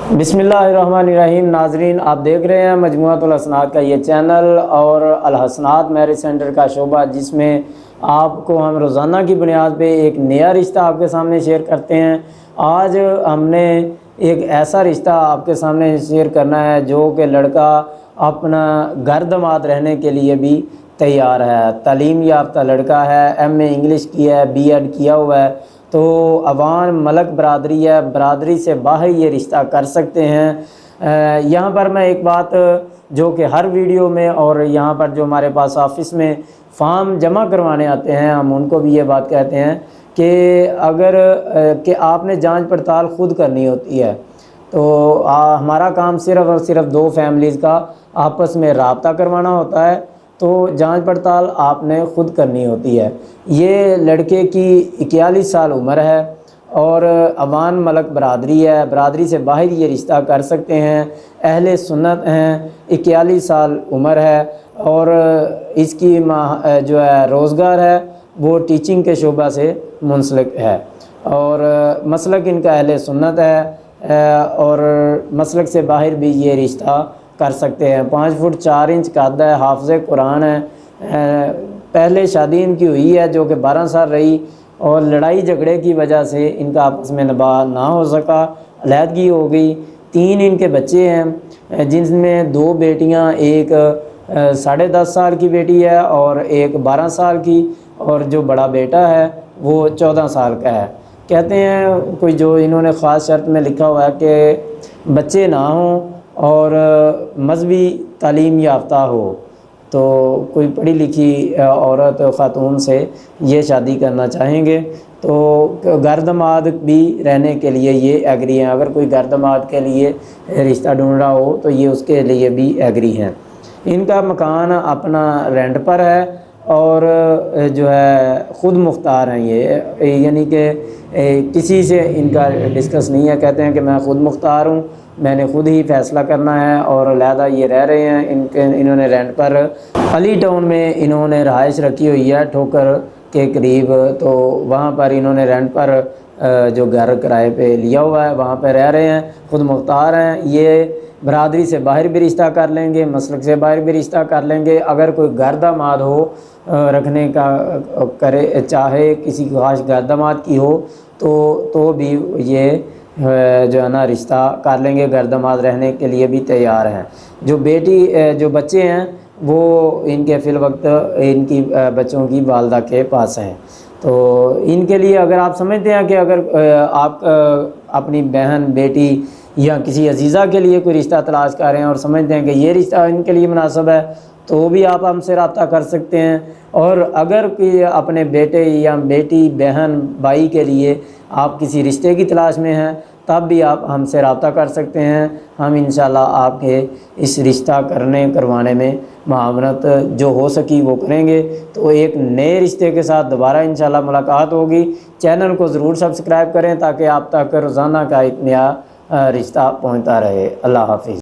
بسم اللہ الرحمن الرحیم۔ ناظرین، آپ دیکھ رہے ہیں مجموعۃ الحسنات کا یہ چینل اور الحسنات میرج سینٹر کا شعبہ، جس میں آپ کو ہم روزانہ کی بنیاد پہ ایک نیا رشتہ آپ کے سامنے شیئر کرتے ہیں۔ آج ہم نے ایک ایسا رشتہ آپ کے سامنے شیئر کرنا ہے جو کہ لڑکا اپنا گھر داماد رہنے کے لیے بھی تیار ہے۔ تعلیم یافتہ لڑکا ہے، ایم اے انگلش کیا ہے، بی ایڈ کیا ہوا ہے، تو عوام ملک برادری ہے، برادری سے باہر یہ رشتہ کر سکتے ہیں۔ یہاں پر میں ایک بات جو کہ ہر ویڈیو میں اور یہاں پر جو ہمارے پاس آفس میں فارم جمع کروانے آتے ہیں، ہم ان کو بھی یہ بات کہتے ہیں کہ اگر کہ آپ نے جانچ پڑتال خود کرنی ہوتی ہے، تو ہمارا کام صرف اور صرف دو فیملیز کا آپس میں رابطہ کروانا ہوتا ہے، تو جانچ پڑتال آپ نے خود کرنی ہوتی ہے۔ یہ لڑکے کی 41 سال عمر ہے اور عوام ملک برادری ہے، برادری سے باہر یہ رشتہ کر سکتے ہیں، اہل سنت ہیں، 41 سال عمر ہے اور اس کی جو ہے روزگار ہے وہ ٹیچنگ کے شعبہ سے منسلک ہے، اور مسلک ان کا اہل سنت ہے، اور مسلک سے باہر بھی یہ رشتہ کر سکتے ہیں۔ 5 فٹ 4 انچ قد ہے، حافظ قرآن ہے، پہلے شادی ان کی ہوئی ہے جو کہ 12 سال رہی، اور لڑائی جھگڑے کی وجہ سے ان کا آپس میں نباہ نہ ہو سکا، علیحدگی ہو گئی۔ 3 ان کے بچے ہیں، جن میں 2 بیٹیاں، ایک 10.5 سال کی بیٹی ہے اور ایک 12 سال کی، اور جو بڑا بیٹا ہے وہ 14 سال کا ہے۔ کہتے ہیں کوئی جو انہوں نے خاص شرط میں لکھا ہوا ہے کہ بچے نہ ہوں اور مذہبی تعلیم یافتہ ہو، تو کوئی پڑھی لکھی عورت خاتون سے یہ شادی کرنا چاہیں گے تو گھر داماد بھی رہنے کے لیے یہ ایگری ہیں۔ اگر کوئی گھر داماد کے لیے رشتہ ڈھونڈ رہا ہو تو یہ اس کے لیے بھی ایگری ہیں۔ ان کا مکان اپنا رینٹ پر ہے اور جو ہے خود مختار ہیں یہ، یعنی کہ کسی سے ان کا ڈسکس نہیں ہے۔ کہتے ہیں کہ میں خود مختار ہوں، میں نے خود ہی فیصلہ کرنا ہے، اور علیحدہ یہ رہ رہے ہیں۔ انہوں نے رینٹ پر علی ٹاؤن میں انہوں نے رہائش رکھی ہوئی ہے، ٹھوکر کے قریب، تو وہاں پر انہوں نے رینٹ پر جو گھر کرائے پہ لیا ہوا ہے وہاں پہ رہ رہے ہیں، خود مختار ہیں۔ یہ برادری سے باہر بھی رشتہ کر لیں گے، مسلک سے باہر بھی رشتہ کر لیں گے۔ اگر کوئی گھر داماد ہو رکھنے کا کرے چاہے، کسی خاص گھر داماد کی ہو تو بھی یہ جو ہے نا رشتہ کر لیں گے، گھر داماد رہنے کے لیے بھی تیار ہیں۔ جو بچے ہیں وہ ان کے فی الوقت ان کی بچوں کی والدہ کے پاس ہیں، تو ان کے لیے اگر آپ سمجھتے ہیں کہ اگر آپ اپنی بہن، بیٹی یا کسی عزیزہ کے لیے کوئی رشتہ تلاش کر رہے ہیں اور سمجھتے ہیں کہ یہ رشتہ ان کے لیے مناسب ہے، تو بھی آپ ہم سے رابطہ کر سکتے ہیں۔ اور اگر کوئی اپنے بیٹے یا بیٹی، بہن، بھائی کے لیے آپ کسی رشتے کی تلاش میں ہیں، تب بھی آپ ہم سے رابطہ کر سکتے ہیں۔ ہم انشاءاللہ آپ کے اس رشتہ کروانے میں معاونت جو ہو سکی وہ کریں گے۔ تو ایک نئے رشتے کے ساتھ دوبارہ انشاءاللہ ملاقات ہوگی۔ چینل کو ضرور سبسکرائب کریں تاکہ آپ تک روزانہ کا ایک نیا رشتہ پہنچتا رہے۔ اللہ حافظ۔